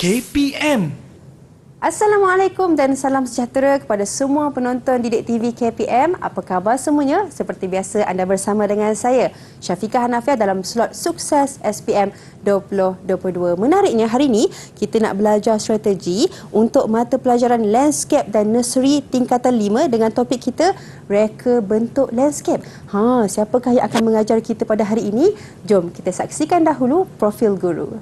KPM. Assalamualaikum dan salam sejahtera kepada semua penonton Didik TV KPM. Apa khabar semuanya? Seperti biasa anda bersama dengan saya, Syafiqah Hanafiah dalam slot Sukses SPM 2022. Menariknya hari ini kita nak belajar strategi untuk mata pelajaran Landscape dan Nursery tingkatan 5 dengan topik kita Reka Bentuk Landscape. Siapakah yang akan mengajar kita pada hari ini? Jom kita saksikan dahulu profil guru.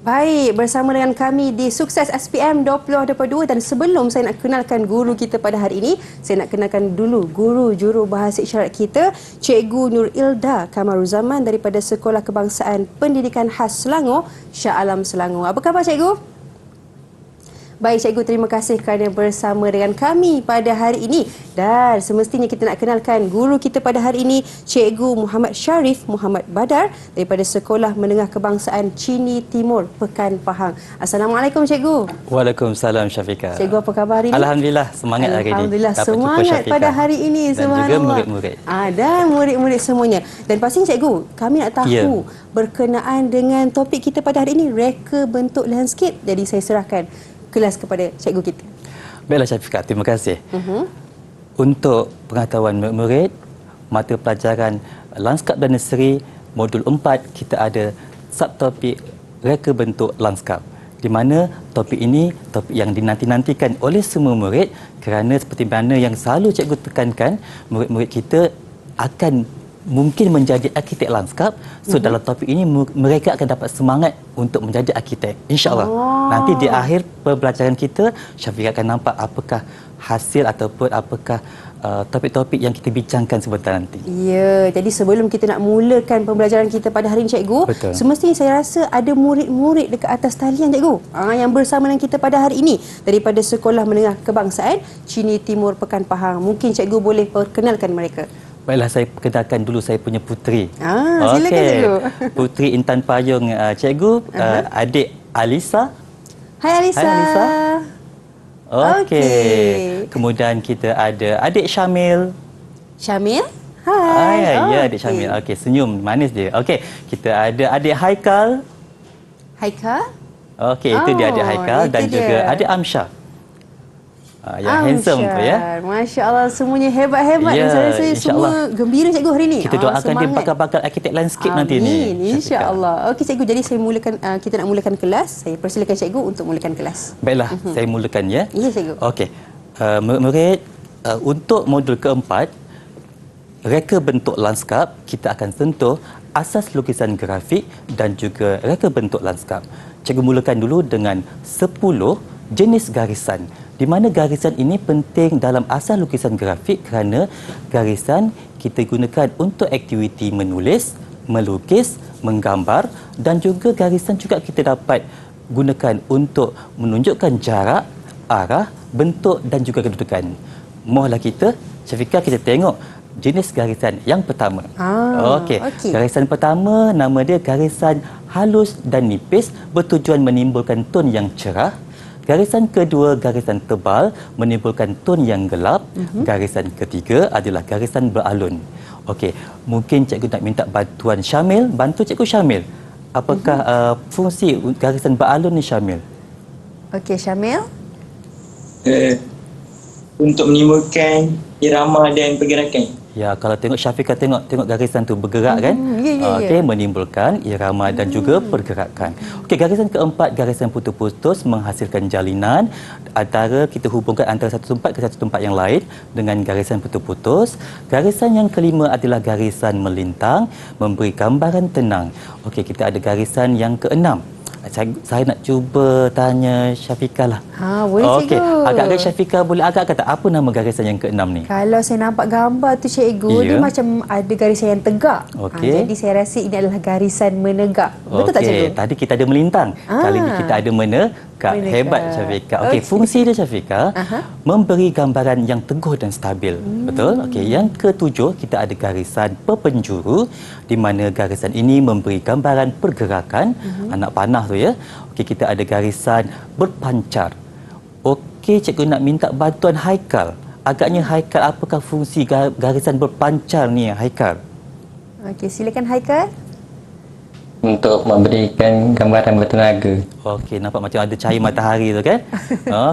Baik, bersama dengan kami di Sukses SPM 2022 dan sebelum saya nak kenalkan guru kita pada hari ini, saya nak kenalkan dulu guru juru bahasa isyarat kita, Cikgu Nur Ilda Kamaruzaman daripada Sekolah Kebangsaan Pendidikan Khas Selangor, Shah Alam Selangor. Apa khabar Cikgu? Baik Cikgu, terima kasih kerana bersama dengan kami pada hari ini. Dan semestinya kita nak kenalkan guru kita pada hari ini, Cikgu Muhammad Sharif Muhammad Badar daripada Sekolah Menengah Kebangsaan Chini Timur, Pekan Pahang. Assalamualaikum Cikgu. Waalaikumsalam Syafiqah. Cikgu, apa khabar hari ini? Alhamdulillah, semangat hari ini. Alhamdulillah, semangat pada hari ini. Dan juga murid-murid. Dan murid-murid semuanya. Dan pastinya Cikgu, kami nak tahu berkenaan dengan topik kita pada hari ini, Reka Bentuk Landscape. Jadi saya serahkan kelas kepada cikgu kita. Baiklah Syafiqah, terima kasih. Untuk pengetahuan murid-murid, mata pelajaran Lanskap dan Nursery modul 4, kita ada subtopik Reka Bentuk Lanskap. Di mana topik ini topik yang dinanti-nantikan oleh semua murid kerana seperti mana yang selalu cikgu tekankan, murid-murid kita akan mungkin menjadi arkitek lanskap. So dalam topik ini mereka akan dapat semangat untuk menjadi arkitek, insya-Allah. Nanti di akhir pembelajaran kita, Syafiqah akan nampak apakah hasil ataupun apakah topik-topik yang kita bincangkan sebentar nanti. Ya, jadi sebelum kita nak mulakan pembelajaran kita pada hari ini Cikgu, semestinya saya rasa ada murid-murid dekat atas talian Cikgu, yang bersama dengan kita pada hari ini daripada Sekolah Menengah Kebangsaan Chini Timur Pekan Pahang. Mungkin Cikgu boleh perkenalkan mereka. Baiklah, saya perkenalkan dulu saya punya puteri. Silakan Cikgu. Puteri Intan Payung Cikgu, adik Alisa. Hai Alisa. Hai Alisa. Okey. Kemudian kita ada adik Syamil. Syamil? Hai. Ya, adik Syamil. Okey, senyum manis dia. Okey, kita ada adik Haikal. Haikal? Okey, itu dia adik Haikal dan juga adik Amsyah. Yang handsome tu ya. Masya Allah, semuanya hebat-hebat. Dan saya rasa semua gembira Cikgu hari ini. Kita doakan dia bakal arkitek landscape nanti ni. Insya Allah. Okey Cikgu, jadi saya mulakan, kita nak mulakan kelas. Saya persilakan Cikgu untuk mulakan kelas. Baiklah, saya mulakan ya. Ya Cikgu. Okey. Murid, untuk modul keempat, Reka Bentuk Lanskap, kita akan sentuh asas lukisan grafik dan juga reka bentuk lanskap. Cikgu mulakan dulu dengan 10 jenis garisan. Di mana garisan ini penting dalam asas lukisan grafik kerana garisan kita gunakan untuk aktiviti menulis, melukis, menggambar dan juga garisan juga kita dapat gunakan untuk menunjukkan jarak, arah, bentuk dan juga kedudukan. Mohonlah kita, Syafiqah, kita tengok jenis garisan yang pertama. Okey. Garisan pertama nama dia garisan halus dan nipis bertujuan menimbulkan tone yang cerah. Garisan kedua, garisan tebal menimbulkan tone yang gelap. Garisan ketiga adalah garisan beralun. Okey, mungkin cikgu nak minta bantuan Syamil. Bantu cikgu Syamil. Apakah fungsi garisan beralun ni Syamil? Okey, Syamil. Untuk menimbulkan irama dan pergerakan. Ya, kalau tengok Syafiqah tengok garisan tu bergerak kan? Okey, menimbulkan irama dan juga pergerakan. Okey, garisan keempat, garisan putus-putus menghasilkan jalinan antara kita hubungkan antara satu tempat ke satu tempat yang lain dengan garisan putus-putus. Garisan yang kelima adalah garisan melintang memberi gambaran tenang. Okey, kita ada garisan yang keenam Saya nak cuba tanya Syafiqah lah. Boleh Okey, cikgu. agak-agak Syafiqah boleh agak kata apa nama garisan yang ke-6 ni? Kalau saya nampak gambar tu cikgu, Ya. dia macam ada garisan yang tegak. Okey. Jadi saya rasa ini adalah garisan menegak. Betul tak cikgu? Tadi kita ada melintang. Kali ni kita ada menegak. Menegak. Hebat Syafiqah. Okey, fungsi dia Syafiqah memberi gambaran yang teguh dan stabil. Betul? Okey, yang ketujuh kita ada garisan perpenjuru di mana garisan ini memberi gambaran pergerakan anak panah tu ya. Okey, kita ada garisan berpancar. Okey, cikgu nak minta bantuan Haikal. Agaknya Haikal, apakah fungsi garisan berpancar ni Haikal? Okey, silakan Haikal. Untuk memberikan gambaran bertenaga. Okey, nampak macam ada cahaya matahari tu kan?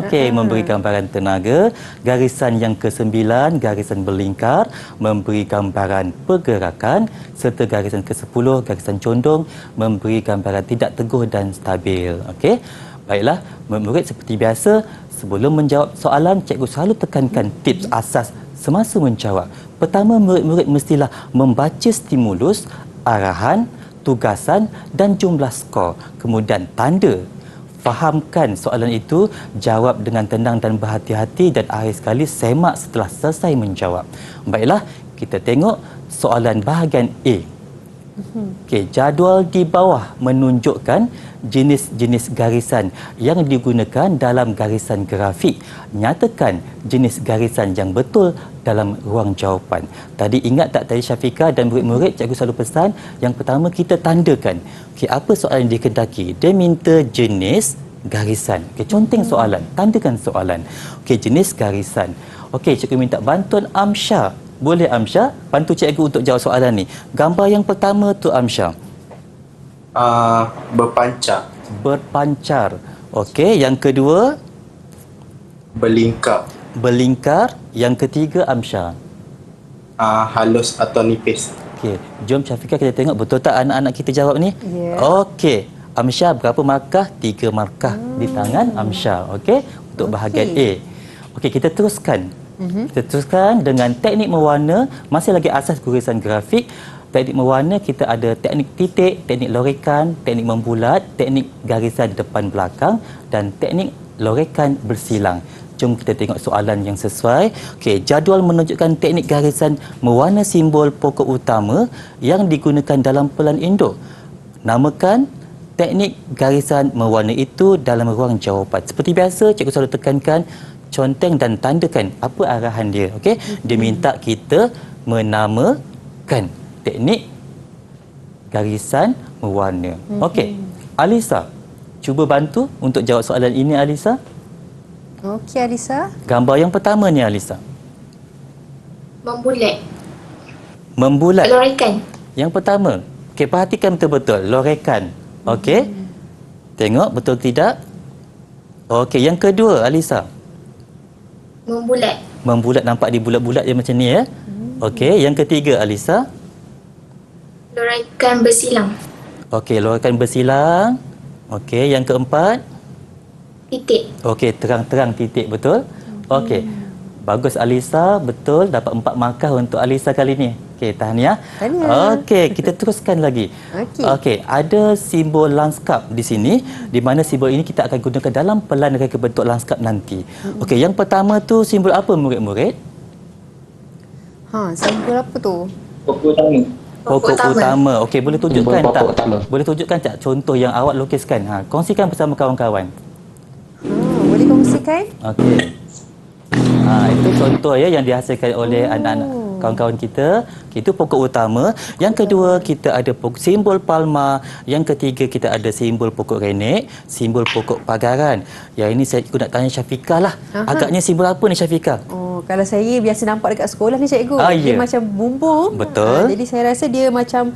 Okey, memberi gambaran tenaga. Garisan yang ke-9, garisan berlingkar, memberi gambaran pergerakan. Serta garisan ke-10, garisan condong, memberi gambaran tidak teguh dan stabil. Okey, baiklah, murid seperti biasa, sebelum menjawab soalan, cikgu selalu tekankan tips asas semasa menjawab. Pertama, murid-murid mestilah membaca stimulus, arahan, tugasan dan jumlah skor. Kemudian tanda. Fahamkan soalan itu, jawab dengan tenang dan berhati-hati dan akhir sekali semak setelah selesai menjawab. Baiklah, kita tengok soalan bahagian A. Okey, jadual di bawah menunjukkan jenis-jenis garisan yang digunakan dalam garisan grafik. Nyatakan jenis garisan yang betul dalam ruang jawapan. Tadi ingat tak tadi Syafiqah dan murid-murid, cikgu selalu pesan yang pertama kita tandakan. Okey, apa soalan yang dikehendaki? Dia minta jenis garisan. Okey, conteng soalan, tandakan soalan. Okey, jenis garisan. Okey, cikgu minta bantuan Amsyah. Boleh Amsyah bantu cikgu untuk jawab soalan ni. Gambar yang pertama tu Amsyah. Berpancar, Berpancar. Okey, yang kedua berlingkar, berlingkar. Yang ketiga Amsyah. halus atau nipis. Okey, jom Syafiqah kita tengok betul tak anak-anak kita jawab ni? Ya. Okey, Amsyah berapa markah? 3 markah di tangan Amsyah. Okey, untuk bahagian A. Okey, kita teruskan. Kita teruskan dengan teknik mewarna. Masih lagi asas garisan grafik. Teknik mewarna kita ada teknik titik, teknik lorekan, teknik membulat, teknik garisan depan belakang dan teknik lorekan bersilang. Jom kita tengok soalan yang sesuai. Okey, jadual menunjukkan teknik garisan mewarna simbol pokok utama yang digunakan dalam pelan induk. Namakan teknik garisan mewarna itu dalam ruang jawapan. Seperti biasa, cikgu selalu tekankan conteng dan tandakan apa arahan dia. Okey, dia minta kita menamakan teknik garisan mewarna. Okey, Alisa, cuba bantu untuk jawab soalan ini Alisa. Okey Alisa. Gambar yang pertama ni Alisa. Membulat. Membulat. Lorekan. Yang pertama. Okey, perhatikan betul-betul. Lorekan. Okey. Tengok betul tidak? Okey, yang kedua Alisa. Membulat. Membulat, nampak di bulat-bulat dia macam ni ya. Okey, yang ketiga Alisa. Lorekan bersilang. Okey, lorekan bersilang. Okey, yang keempat. Titik. Okey, terang-terang titik, betul? Okey. Bagus Alisa, betul. Dapat 4 markah untuk Alisa kali ni. Okey, tahniah. Tahniah. Okey, kita teruskan lagi. Okey, ada simbol lanskap di sini, di mana simbol ini kita akan gunakan dalam pelan reka bentuk lanskap nanti. Okey, yang pertama tu simbol apa murid-murid? Simbol apa tu? Pokok utama. Pokok utama. Okey, boleh tunjukkan Simbol tak? pokok utama. Boleh tunjukkan tak contoh yang awak lukiskan? Kongsikan bersama kawan-kawan. Boleh kongsikan? Okey. Itu contoh ya yang dihasilkan oleh anak-anak kawan-kawan kita. Itu pokok utama. Yang kedua kita ada simbol palma. Yang ketiga kita ada simbol pokok renek, simbol pokok pagaran. Yang ini saya nak tanya Syafiqah lah. Agaknya simbol apa ni Syafiqah? Kalau saya biasa nampak dekat sekolah ni cikgu, dia Ya. macam bumbung. Betul. Jadi saya rasa dia macam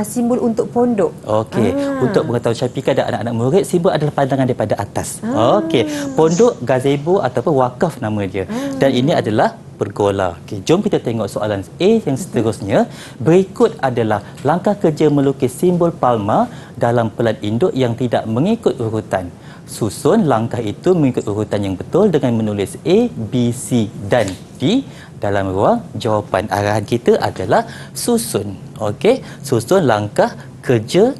simbol untuk pondok. Okey, untuk mengetahui Syafiqah dan anak-anak murid, simbol adalah pandangan daripada atas. Okey, pondok, gazebo ataupun wakaf nama dia. Dan ini adalah pergola. Okey, jom kita tengok soalan A yang seterusnya. Berikut adalah langkah kerja melukis simbol palma dalam pelan induk yang tidak mengikut urutan. Susun langkah itu mengikut urutan yang betul dengan menulis A, B, C dan D dalam ruang jawapan. Arahan kita adalah susun. Okey, susun langkah kerja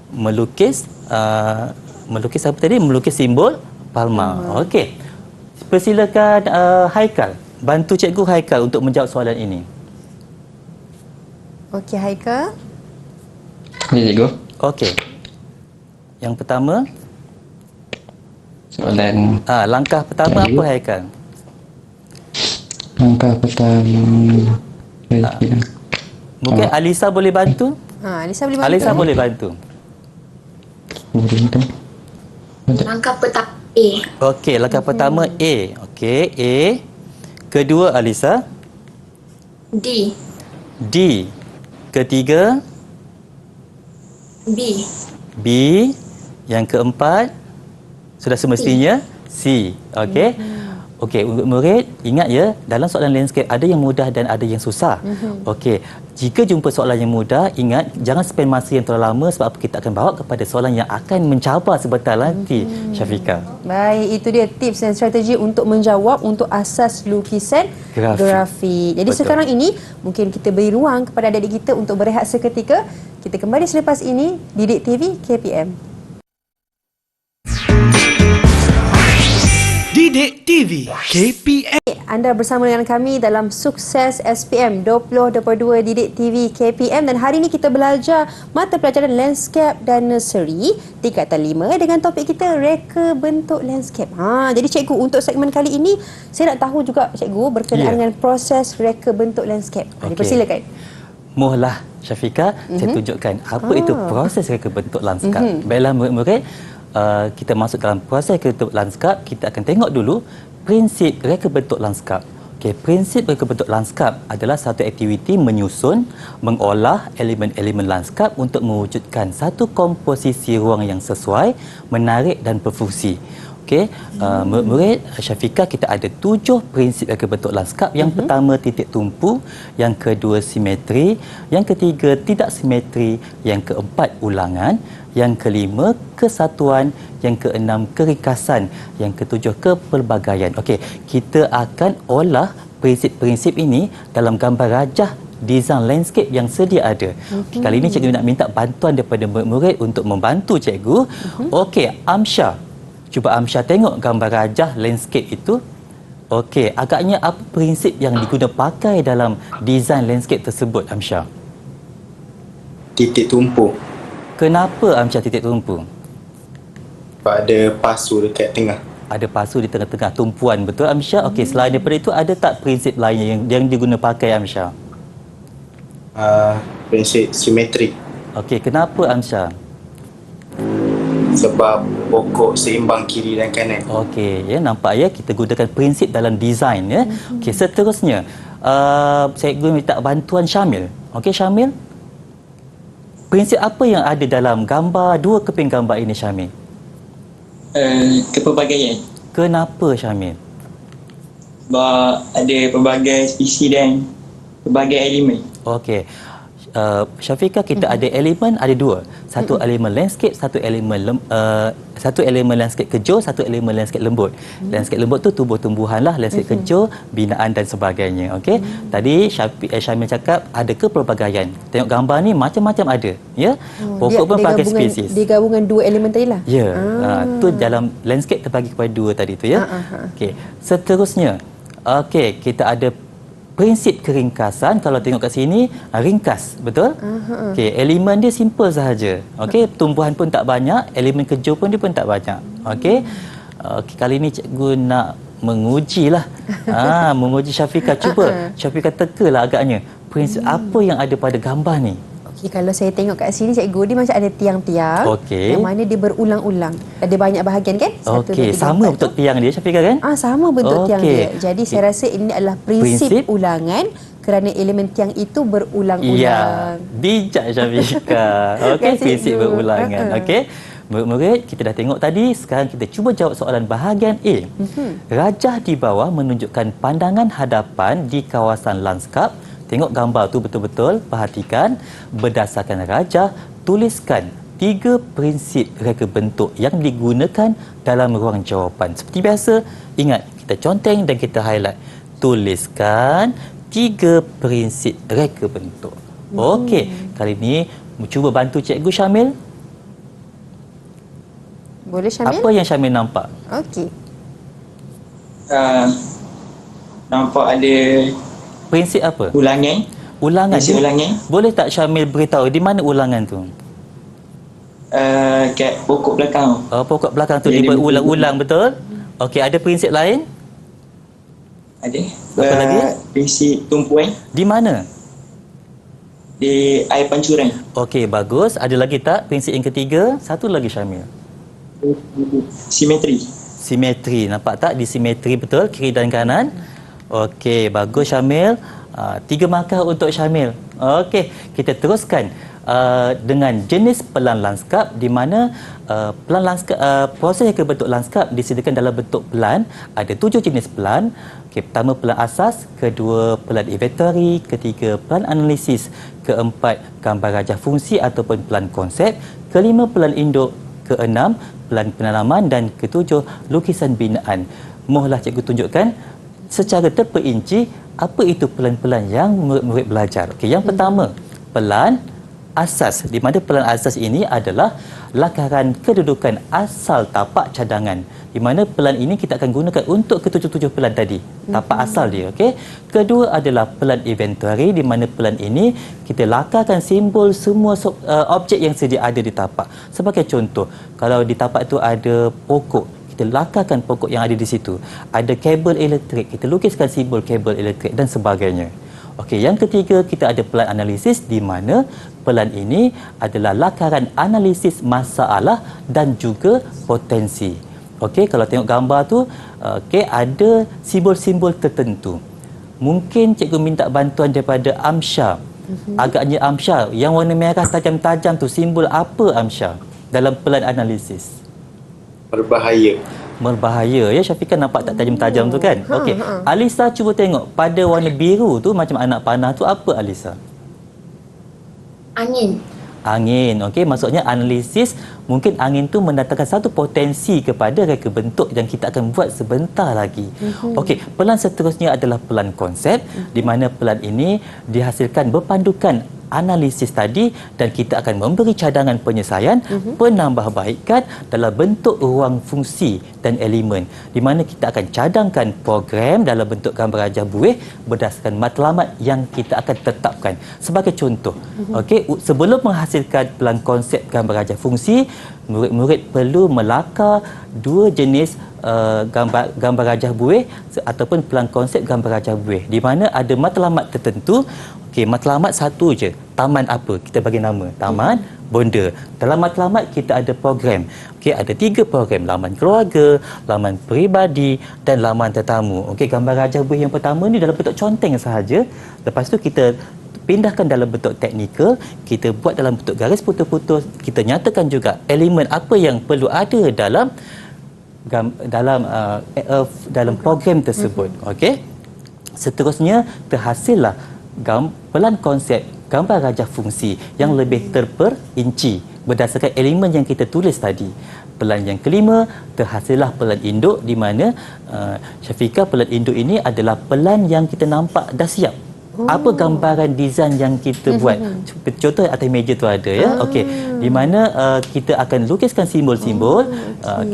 melukis melukis apa tadi? Melukis simbol palma. Okey. Persilakan Haikal. Bantu Cikgu Haikal untuk menjawab soalan ini. Okey, Haikal. Ya, cikgu. Okey. Yang pertama, Soalan langkah pertama apa Haikal? langkah pertama. Saya kira. Mungkin Alisa boleh bantu? Alisa boleh bantu? Alisa boleh bantu. Kemudian Langkah pertama A. Okey, langkah pertama A. Okey, A. Kedua Alisa, D. D. Ketiga B. B. Yang keempat sudah semestinya C. Okey. Okey, untuk murid ingat ya, dalam soalan landscape ada yang mudah dan ada yang susah. Okey, jika jumpa soalan yang mudah, ingat jangan spend masa yang terlalu lama sebab kita akan bawa kepada soalan yang akan mencabar sebentar nanti, Syafiqah. Baik, itu dia tips dan strategi untuk menjawab untuk asas lukisan grafik. Jadi Betul. sekarang ini mungkin kita beri ruang kepada adik-adik kita untuk berehat seketika. Kita kembali selepas ini Didik TV KPM. Didik TV KPM. Anda bersama dengan kami dalam Sukses SPM 2022 Didik TV KPM, dan hari ini kita belajar mata pelajaran landscape dan nursery tingkatan 5 dengan topik kita reka bentuk landscape. Jadi cikgu, untuk segmen kali ini saya nak tahu juga cikgu berkenaan dengan proses reka bentuk landscape. Dipersilakan. Mohlah Syafiqah, saya tunjukkan apa itu proses reka bentuk lanskap. Baiklah murid-murid, kita masuk dalam proses reka bentuk lanskap. Kita akan tengok dulu prinsip reka bentuk lanskap. Okey, prinsip reka bentuk lanskap adalah satu aktiviti menyusun, mengolah elemen-elemen lanskap untuk mewujudkan satu komposisi ruang yang sesuai, menarik dan berfungsi. Okey, murid Syafiqah, kita ada 7 prinsip reka bentuk lanskap. Yang pertama titik tumpu, yang kedua simetri, yang ketiga tidak simetri, yang keempat ulangan, yang kelima kesatuan, yang keenam keringkasan, yang ketujuh kepelbagaian. Okey, kita akan olah prinsip-prinsip ini dalam gambar rajah desain landscape yang sedia ada. Okay, kali ini cikgu nak minta bantuan daripada murid untuk membantu cikgu. Okey, Amsyah, cuba Amsyah tengok gambar rajah landscape itu. Okey, agaknya apa prinsip yang diguna pakai dalam desain landscape tersebut, Amsyah? Titik tumpu. Kenapa Amsyah titik tumpu? Sebab ada pasu dekat tengah. Ada pasu di tengah-tengah tumpuan, betul Amsyah? Okey, selain daripada itu ada tak prinsip lain yang diguna pakai, Amsyah? Prinsip simetri. Okey, kenapa Amsyah? Sebab pokok seimbang kiri dan kanan. Okey, ya, nampak ya, kita gunakan prinsip dalam desain ya. Okey, seterusnya cikgu minta bantuan Syamil. Okey Syamil, prinsip apa yang ada dalam gambar, dua keping gambar ini Syamil? Kepelbagaian. Kenapa Syamil? Sebab ada pelbagai spesies dan pelbagai elemen. Okey. Syafiqah, kita ada elemen, ada dua. Satu elemen landscape, satu elemen landscape kejur, satu elemen landscape lembut. Landscape lembut tu tumbuh-tumbuhan lah, landscape kejur binaan dan sebagainya. Okey. Tadi Syamil cakap ada kepelbagaian. Tengok gambar ni macam-macam ada, ya. Pokok pun pakai spesies. Dia gabungan dua elemen tadi lah. Ya. Tu dalam landscape terbagi kepada dua tadi tu ya. Okey. Seterusnya, okey, kita ada prinsip keringkasan. Kalau tengok kat sini, ringkas, betul? Okey, elemen dia simple sahaja. Okey, tumbuhan pun tak banyak, elemen kejur pun dia pun tak banyak. Okey. Okey, kali ni cikgu nak mengujilah. Menguji Syafiqah. Cuba Syafiqah tekalah agaknya. Prinsip apa yang ada pada gambar ni? Okey, kalau saya tengok kat sini cikgu, dia macam ada tiang-tiang. Okey. Yang mana dia berulang-ulang. Ada banyak bahagian kan? Okey, sama bentuk tiang dia Syafiqah kan? Sama bentuk tiang Okey. dia. Jadi saya rasa ini adalah prinsip ulangan kerana elemen tiang itu berulang-ulang. Ya, bijak Syafiqah. Okey, Terima kasih, prinsip Cikgu. berulangan. Okey. Murid-murid, kita dah tengok tadi. Sekarang kita cuba jawab soalan bahagian A. Rajah di bawah menunjukkan pandangan hadapan di kawasan lanskap. Tengok gambar tu betul-betul, perhatikan. Berdasarkan rajah, tuliskan 3 prinsip reka bentuk yang digunakan dalam ruang jawapan. Seperti biasa, ingat, kita conteng dan kita highlight. Tuliskan 3 prinsip reka bentuk. Okey, kali ini cuba bantu Cikgu Syamil. Boleh Syamil? Apa yang Syamil nampak? Okey. Nampak ada Prinsip apa? ulangan. Ulangan. Prinsip ulangan. Boleh tak Syamil beritahu di mana ulangan tu? Kat pokok belakang. Pokok belakang tu Dia diulang-ulang, betul? Okey, ada prinsip lain? Ada. Apa lagi? Prinsip tumpuan Di mana? di air pancuran. Okey, bagus. Ada lagi tak prinsip yang ketiga? Satu lagi Syamil. Simetri. Simetri. Nampak tak? Di simetri betul, kiri dan kanan. Okey, bagus Syamil. 3 markah untuk Syamil. Okey, kita teruskan dengan jenis pelan lanskap di mana pelan lanskap proses yang berbentuk lanskap disediakan dalam bentuk pelan. Ada 7 jenis pelan. Okey, pertama pelan asas, kedua pelan inventory, ketiga pelan analisis, keempat gambar rajah fungsi ataupun pelan konsep, kelima pelan induk, keenam pelan penanaman dan ketujuh lukisan binaan. Mohonlah cikgu tunjukkan secara terperinci apa itu pelan-pelan yang murid-murid belajar. Okey, yang pertama, pelan asas. Di mana pelan asas ini adalah lakaran kedudukan asal tapak cadangan. Di mana pelan ini kita akan gunakan untuk ketujuh-tujuh pelan tadi. Tapak asal dia, okey. Kedua adalah pelan inventory, di mana pelan ini kita lakarkan simbol semua objek yang sedia ada di tapak. Sebagai contoh, kalau di tapak itu ada pokok, kita lakarkan pokok yang ada di situ. Ada kabel elektrik, kita lukiskan simbol kabel elektrik dan sebagainya. Okey, yang ketiga kita ada pelan analisis, di mana pelan ini adalah lakaran analisis masalah dan juga potensi. Okey, kalau tengok gambar tu, okey, ada simbol-simbol tertentu. Mungkin cikgu minta bantuan daripada Amsyar. Agaknya Amsyar, yang warna merah tajam-tajam tu simbol apa Amsyar dalam pelan analisis? Berbahaya. Berbahaya ya. Syafiqah nampak tak tajam-tajam tu kan? Okey. Alisa cuba tengok pada warna biru tu macam anak panah tu apa Alisa? Angin. Angin. Okey, maksudnya analisis mungkin angin tu mendatangkan satu potensi kepada reka bentuk yang kita akan buat sebentar lagi. Okey, pelan seterusnya adalah pelan konsep di mana pelan ini dihasilkan berpandukan analisis tadi dan kita akan memberi cadangan penyelesaian penambahbaikan dalam bentuk ruang fungsi dan elemen di mana kita akan cadangkan program dalam bentuk gambar rajah buih berdasarkan matlamat yang kita akan tetapkan. Sebagai contoh, okey, sebelum menghasilkan pelan konsep gambar rajah fungsi, murid-murid perlu melakar 2 jenis gambar rajah buih ataupun pelan konsep gambar rajah buih di mana ada matlamat tertentu. Okey, matlamat satu je. Taman apa? Kita bagi nama. Taman bonda. Dalam matlamat kita ada program. Okey, ada 3 program. Laman keluarga, laman peribadi dan laman tetamu. Okey, gambar rajah buih yang pertama ni dalam bentuk conteng sahaja. Lepas tu kita pindahkan dalam bentuk teknikal, kita buat dalam bentuk garis putus-putus, kita nyatakan juga elemen apa yang perlu ada dalam program tersebut. Okey. Seterusnya terhasillah pelan konsep gambar rajah fungsi yang lebih terperinci berdasarkan elemen yang kita tulis tadi. Pelan yang kelima terhasillah pelan induk di mana Syafiqah, pelan induk ini adalah pelan yang kita nampak dah siap. Apa gambaran design yang kita buat? Contoh atas meja tu ada ya. Okey, di mana kita akan lukiskan simbol-simbol,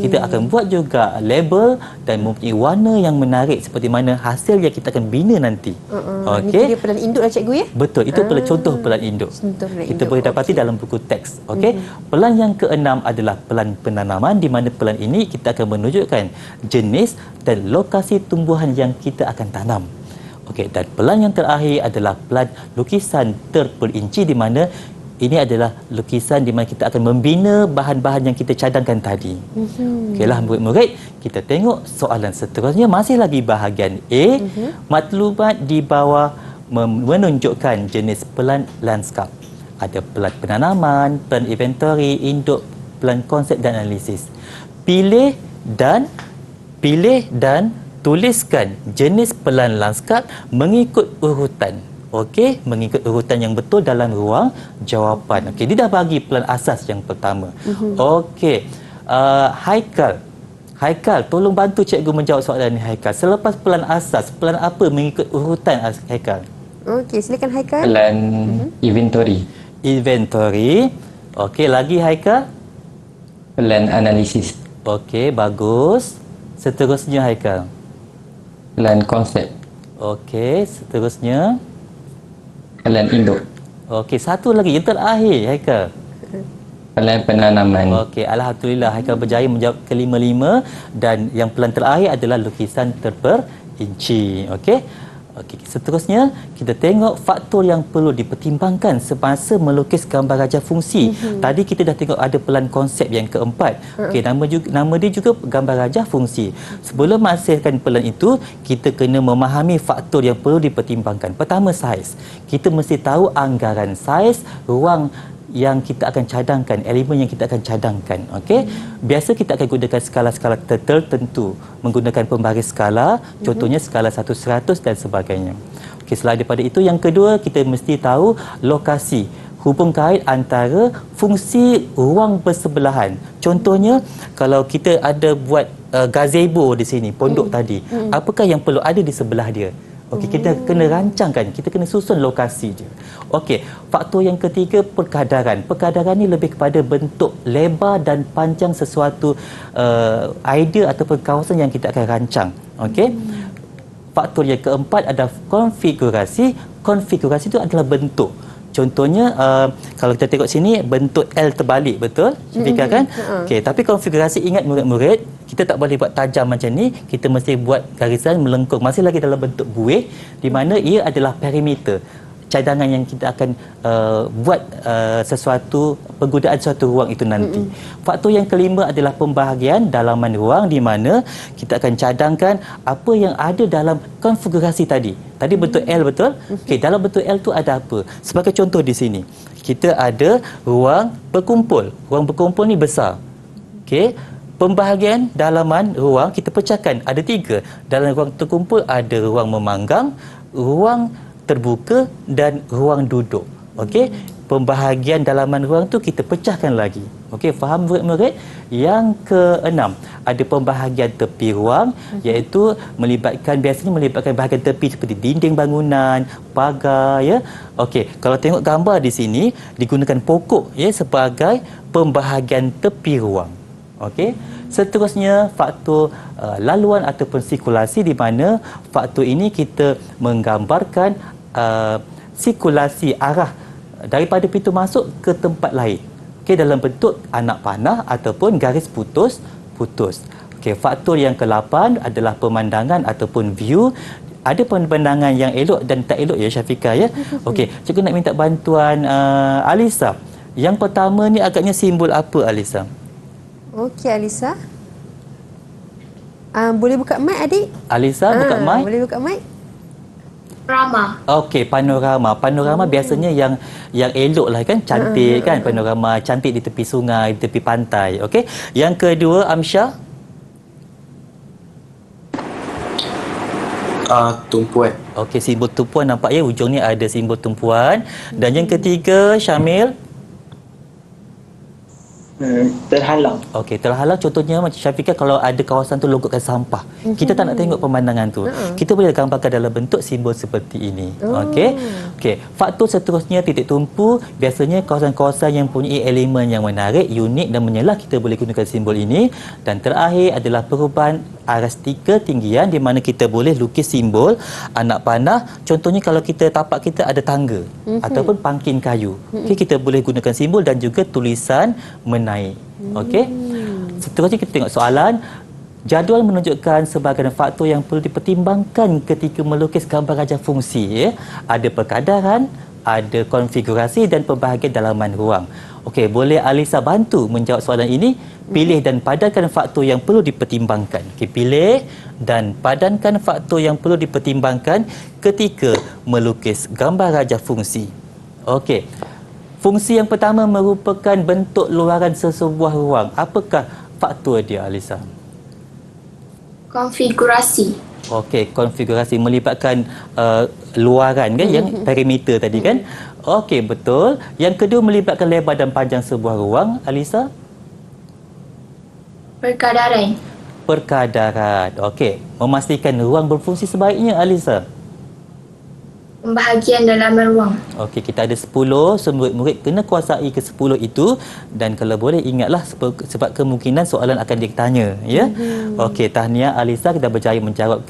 kita akan buat juga label dan mempunyai warna yang menarik seperti mana hasil yang kita akan bina nanti. Okey. Ini dia pelan induk lah cikgu ya. Betul, itu contoh pelan induk. Kita boleh dapati dalam buku teks. Okey. Pelan yang keenam adalah pelan penanaman di mana pelan ini kita akan menunjukkan jenis dan lokasi tumbuhan yang kita akan tanam. Okey, dan pelan yang terakhir adalah pelan lukisan terperinci di mana ini adalah lukisan di mana kita akan membina bahan-bahan yang kita cadangkan tadi. Okeylah murid-murid, kita tengok soalan seterusnya masih lagi bahagian A. Matlumat di bawah menunjukkan jenis pelan lanskap. Ada pelan penanaman, pelan inventory, induk, pelan konsep dan analisis. Pilih dan tuliskan jenis pelan lanskap mengikut urutan. Okey, mengikut urutan yang betul dalam ruang jawapan. Okey, dia dah bagi pelan asas yang pertama. Okey, Haikal, tolong bantu cikgu menjawab soalan ni Haikal. Selepas pelan asas, pelan apa mengikut urutan Haikal? Okey, silakan Haikal. Pelan inventory. Inventory. Okey, lagi Haikal? Pelan analisis. Okey, bagus. Seterusnya Haikal. Plan konsep. Okey, seterusnya. Plan induk. Okey, satu lagi yang terakhir Haikal. Plan penanaman. Okey, alhamdulillah Haikal berjaya menjawab kelima-lima dan yang plan terakhir adalah lukisan terperinci. Okey. Okey, seterusnya kita tengok faktor yang perlu dipertimbangkan semasa melukis gambar rajah fungsi. Tadi kita dah tengok ada pelan konsep yang keempat. Okey, nama dia juga gambar rajah fungsi. Sebelum menghasilkan pelan itu, kita kena memahami faktor yang perlu dipertimbangkan. Pertama, saiz. Kita mesti tahu anggaran saiz ruang yang kita akan cadangkan, elemen yang kita akan cadangkan. Okey, biasa kita akan gunakan skala-skala tertentu, menggunakan pembaris skala, contohnya skala 1/100 dan sebagainya. Okey, selain daripada itu, yang kedua kita mesti tahu lokasi, hubung kait antara fungsi ruang bersebelahan. Contohnya, kalau kita ada buat gazebo di sini, pondok tadi, apakah yang perlu ada di sebelah dia? Okey, kita kena rancangkan, kita kena susun lokasi je. Okey, faktor yang ketiga, perkadaran. Perkadaran ni lebih kepada bentuk lebar dan panjang sesuatu idea ataupun kawasan yang kita akan rancang. Okey. Faktor yang keempat adalah konfigurasi. Konfigurasi itu adalah bentuk. Contohnya, kalau kita tengok sini, bentuk L terbalik, betul? Syafika kan? Okey, tapi konfigurasi, ingat murid-murid, kita tak boleh buat tajam macam ni, kita mesti buat garisan melengkung. Masih lagi dalam bentuk buih, di mana ia adalah perimeter. Cadangan yang kita akan buat sesuatu, penggunaan suatu ruang itu nanti. Faktor yang kelima adalah pembahagian dalaman ruang, di mana kita akan cadangkan apa yang ada dalam konfigurasi tadi. Tadi bentuk L, betul? Okey, dalam bentuk L tu ada apa? Sebagai contoh di sini, kita ada ruang berkumpul. Ruang berkumpul ni besar. Okey, pembahagian dalaman ruang kita pecahkan ada 3. Dalam ruang terkumpul ada ruang memanggang, ruang terbuka dan ruang duduk. Okey, pembahagian dalaman ruang tu kita pecahkan lagi. Okey, faham murid-murid? Yang keenam, ada pembahagian tepi ruang, iaitu biasanya melibatkan bahagian tepi seperti dinding bangunan, pagar, ya. Okey, kalau tengok gambar di sini digunakan pokok, ya, sebagai pembahagian tepi ruang. Okey. Seterusnya, faktor laluan ataupun sirkulasi, di mana faktor ini kita menggambarkan sirkulasi arah daripada pintu masuk ke tempat lain. Okey, dalam bentuk anak panah ataupun garis putus. Okey, faktor yang ke-8 adalah pemandangan ataupun view. Ada pemandangan yang elok dan tak elok, ya Syafika, ya. Okey, cikgu nak minta bantuan Alisa. Yang pertama ni agaknya simbol apa, Alisa? Okey, Alisa. Boleh buka mic, adik? Alisa, buka mic. Boleh buka mic? Panorama. Okey, panorama. Panorama biasanya yang elok lah kan, cantik kan, panorama cantik di tepi sungai, di tepi pantai. Okey. Yang kedua, Amsyah. Tumpuan. Okey, simbol tumpuan, nampak ya, ujung ni ada simbol tumpuan. Dan yang ketiga, Syamil. Terhalang. Okey, terhalang contohnya macam Syafika, kalau ada kawasan tu longkotkan sampah. Kita tak nak tengok pemandangan tu. Kita boleh gambarkan dalam bentuk simbol seperti ini. Okey. Okey, faktor seterusnya titik tumpu, biasanya kawasan-kawasan yang mempunyai elemen yang menarik, unik dan menyelah, kita boleh gunakan simbol ini. Dan terakhir adalah perubahan aras ketinggian, di mana kita boleh lukis simbol anak panah. Contohnya kalau tapak kita ada tangga ataupun pangkin kayu. Okey, kita boleh gunakan simbol dan juga tulisan menaik. Okey. Seterusnya kita tengok soalan. Jadual menunjukkan sebahagian faktor yang perlu dipertimbangkan ketika melukis gambar rajah fungsi, ya. Ada perkadaran, ada konfigurasi dan pembahagian dalaman ruang. Okey, boleh Alisa bantu menjawab soalan ini? Pilih dan padankan faktor yang perlu dipertimbangkan. Okey, pilih dan padankan faktor yang perlu dipertimbangkan ketika melukis gambar rajah fungsi. Okey. Fungsi yang pertama merupakan bentuk luaran sesebuah ruang. Apakah faktor dia, Alisa? Konfigurasi. Okey, konfigurasi melibatkan luaran kan, yang perimeter tadi kan. Okey, betul. Yang kedua melibatkan lebar dan panjang sebuah ruang, Alisa? Perkadaran. Perkadaran. Okey, memastikan ruang berfungsi sebaiknya, Alisa? Pembahagian dalaman ruang. Okey, kita ada 10, so murid-murid kena kuasai ke-10 itu dan kalau boleh ingatlah sebab kemungkinan soalan akan ditanya, ya. Okey, tahniah Alisa, kita berjaya menjawab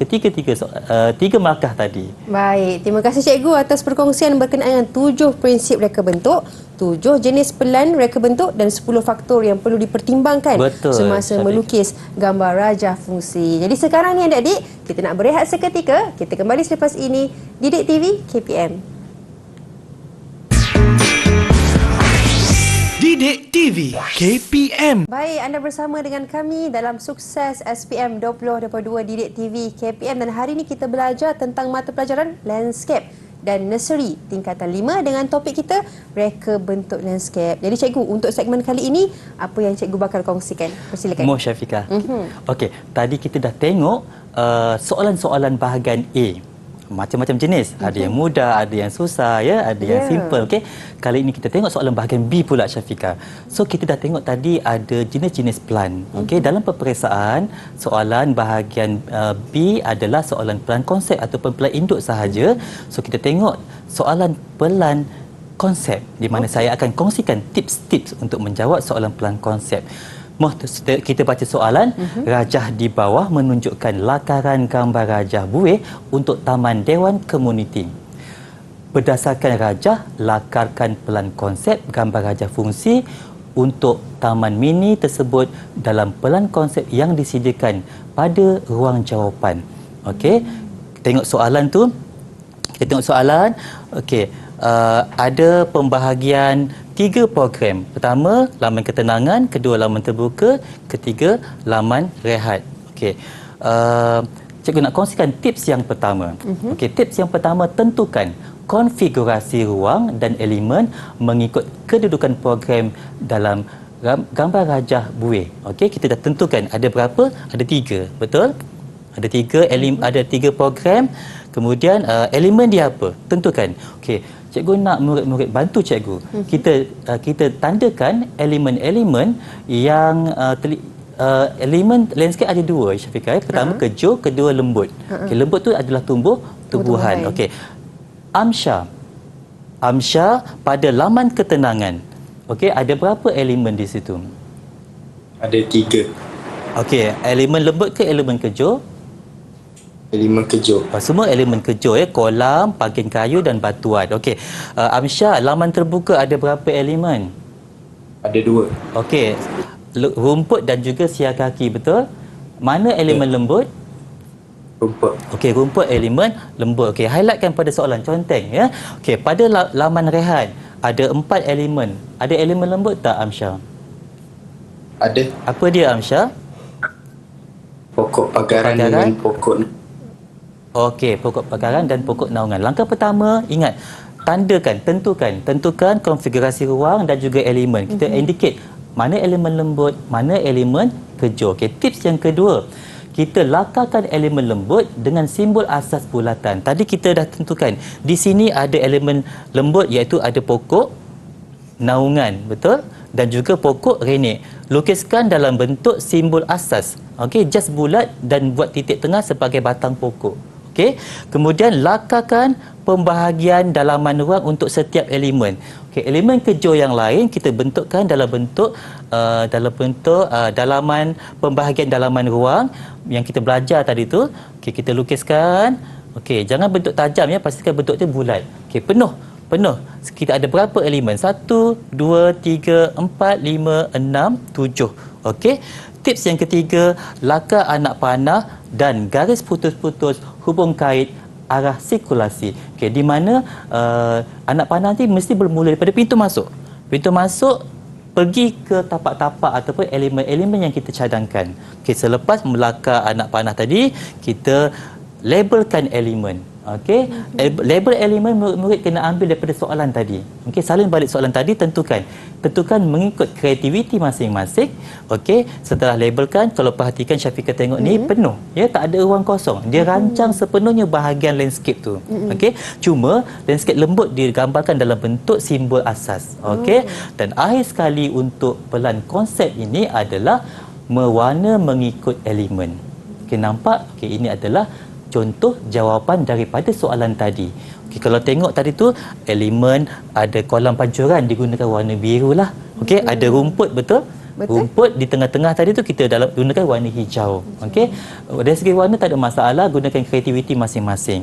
tiga markah tadi. Baik, terima kasih cikgu atas perkongsian berkenaan dengan 7 prinsip reka bentuk, 7 jenis pelan reka bentuk dan 10 faktor yang perlu dipertimbangkan Betul, semasa Syafiq. melukis gambar rajah fungsi. Jadi sekarang ni adik-adik, kita nak berehat seketika. Kita kembali selepas ini. Didik TV KPM. Didik TV KPM. Baik, anda bersama dengan kami dalam Sukses SPM 2022 Didik TV KPM dan hari ini kita belajar tentang mata pelajaran Landscape dan Nursery tingkatan 5 dengan topik kita reka bentuk landscape. Jadi cikgu, untuk segmen kali ini apa yang cikgu bakal kongsikan? Persilakan. Syafiqah. Okey, tadi kita dah tengok soalan-soalan bahagian A. Macam-macam jenis. Ada yang mudah, ada yang susah, ya, ada yang simple. Okey. Kali ini kita tengok soalan bahagian B pula, Syafiqah. So kita dah tengok tadi ada jenis-jenis pelan. Okey, dalam peperiksaan soalan bahagian B adalah soalan pelan konsep ataupun pelan induk sahaja. So kita tengok soalan pelan konsep di mana saya akan kongsikan tips-tips untuk menjawab soalan pelan konsep. Kita baca soalan. Rajah di bawah menunjukkan lakaran gambar rajah buih untuk Taman Dewan Komuniti. Berdasarkan rajah, lakarkan pelan konsep gambar rajah fungsi untuk taman mini tersebut dalam pelan konsep yang disediakan pada ruang jawapan. Okey, tengok soalan tu. Kita tengok soalan. Okey, ada pembahagian 3 program. Pertama, laman ketenangan, kedua laman terbuka, ketiga laman rehat. Okey. Cikgu nak kongsikan tips yang pertama. Okey, tips yang pertama, tentukan konfigurasi ruang dan elemen mengikut kedudukan program dalam gambar rajah buih. Okey, kita dah tentukan ada berapa? Ada 3, betul? Ada 3 ada 3 program. Kemudian elemen dia apa? Tentukan. Okey, cikgu nak murid-murid bantu cikgu. Kita tandakan elemen-elemen yang elemen landscape ada 2, Syafiqah. Pertama kejur, kedua lembut. Okey, lembut tu adalah tumbuhan. Okey. Amsha pada laman ketenangan. Okey, ada berapa elemen di situ? Ada 3. Okey, elemen lembut ke elemen kejur? Elemen kejur. Semua elemen kejur, ya. Kolam, paging kayu dan batuan. Okey. Amsha, laman terbuka ada berapa elemen? Ada 2. Okey. Rumput dan juga siar kaki, betul? Mana elemen lembut? Rumput. Okey, rumput elemen lembut. Okey, highlightkan pada soalan conteng, ya. Okey, pada laman rehat ada 4 elemen. Ada elemen lembut tak, Amsha? Ada. Apa dia, Amsha? Pokok pagaran dengan pokok. Okey, pokok pagaran dan pokok naungan. Langkah pertama, ingat, tentukan konfigurasi ruang dan juga elemen. Kita indicate mana elemen lembut, mana elemen kejur. Okey, tips yang kedua, kita lakarkan elemen lembut dengan simbol asas bulatan. Tadi kita dah tentukan. Di sini ada elemen lembut iaitu ada pokok naungan, betul? Dan juga pokok renek. Lukiskan dalam bentuk simbol asas. Okey, just bulat dan buat titik tengah sebagai batang pokok. Okey. Kemudian lakarkan pembahagian dalaman ruang untuk setiap elemen. Okey, elemen kejur yang lain kita bentukkan dalam bentuk dalaman pembahagian dalaman ruang yang kita belajar tadi tu. Okey, kita lukiskan. Okey, jangan bentuk tajam, ya, pastikan bentuk tu bulat. Okey, penuh. Kita ada berapa elemen? 1, 2, 3, 4, 5, 6, 7. Okey. Tips yang ketiga, lakar anak panah dan garis putus-putus hubung kait arah sirkulasi. Okey, di mana anak panah ni mesti bermula daripada pintu masuk. Pintu masuk pergi ke tapak-tapak ataupun elemen-elemen yang kita cadangkan. Okey, selepas melakar anak panah tadi, kita labelkan elemen. Okey, label elemen murid-murid kena ambil daripada soalan tadi. Okey, salin balik soalan tadi, tentukan mengikut kreativiti masing-masing. Okey, setelah labelkan, kalau perhatikan Syafiqah tengok ni penuh, ya, tak ada ruang kosong. Dia rancang sepenuhnya bahagian landscape tu. Okey, cuma landscape lembut digambarkan dalam bentuk simbol asas. Okey, dan akhir sekali untuk pelan konsep ini adalah mewarna mengikut elemen. Okey, nampak? Okey, ini adalah contoh jawapan daripada soalan tadi. Okey, kalau tengok tadi tu elemen ada kolam pancuran digunakan warna biru lah. Okey, ada rumput betul? Rumput di tengah-tengah tadi tu kita gunakan warna hijau. Okey. Dari segi warna tak ada masalah, gunakan kreativiti masing-masing.